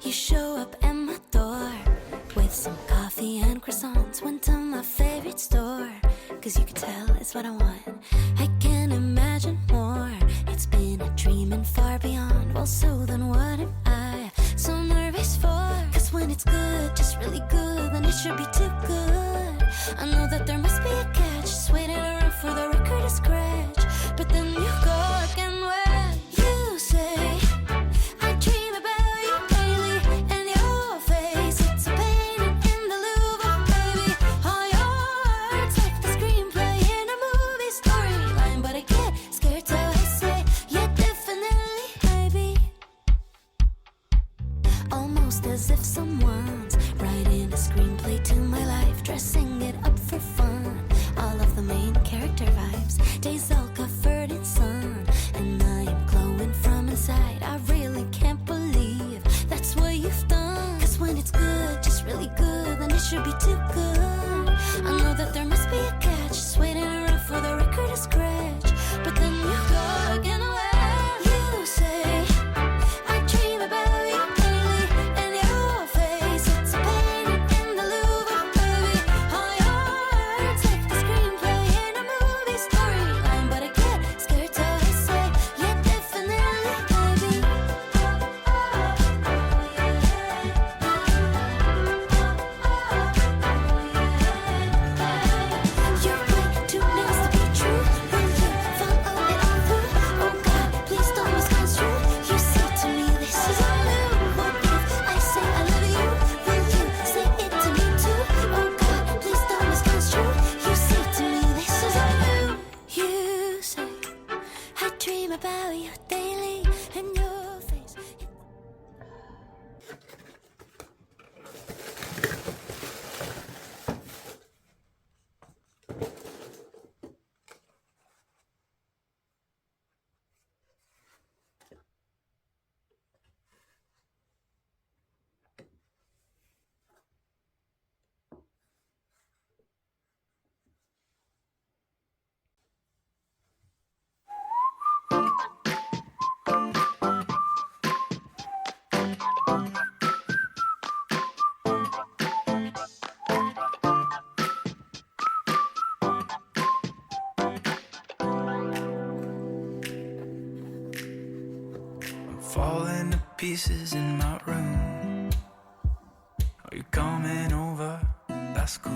You show up at my door with some coffee and croissants. Went to my favorite store, cause you could tell it's what I want. I can't imagine more. It's been a dream and far beyond. Well, so then what am I so nervous for? Cause when it's good, just really good, then it should be too good. I know that there must be a catch, just waiting around for the record to scratch. But then you go again when you say I dream about you daily, and your face, it's a painting in the Louvre, baby. All your words like the screenplay in a movie storyline, but I get scared till I say yeah, definitely, baby. Almost as if someone's writing a screenplay to my life, dressing it up for fun. All of the main character vibes, days all covered in sun, and I am glowing from inside. I really can't believe that's what you've done. Cause when it's good, just really good, then it should be too good. I know that there must be a catch, just waiting around for the record to scratch. But then you go again when you say I dream about you daily, and your face, it's a painting in the Louvre, baby. All your words like the screenplay in a movie storyline, but I get scared till I say yeah, definitely, baby. You're way too nice to be true. When you follow it all through, oh God, please don't misconstrue. You say to me this is all new. What if I say I love you? Will you say it to me too? Oh God, please don't misconstrue. You say to me this is all new. You say I dream about you daily, and your face. Falling to pieces in my room. Are you coming over? That's cool.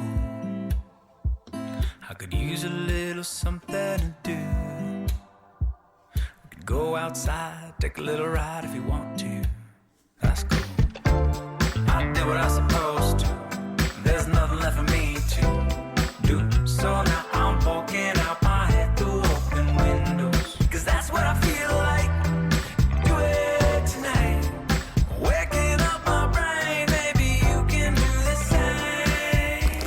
I could use a little something to do. We could go outside, take a little ride if you want to. That's cool. I did what I was supposed to. There's nothing left for me to do. So now I'm walking out my head through open windows. Cause that's what I feel like. Do it tonight. Waking up my brain, maybe you can do the same.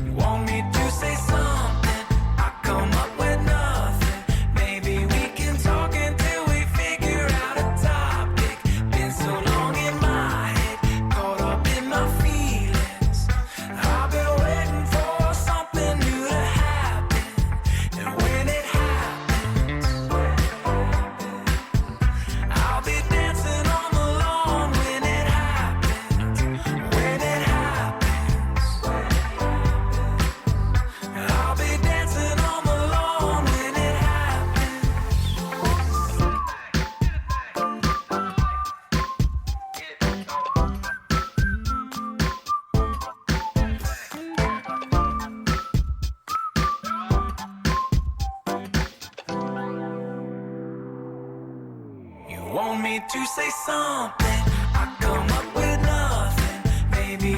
You want me to say something? I come up with nothing. Maybe we can talk until we figure out a topic. Been so long in my head, caught up in my feelings. I've been waiting for something new to happen. And when it happens, I'll be dancing on the lawn when it happens. When it happens, I'll be dancing on the lawn when it happens. You want me to say something? I come up with nothing. Maybe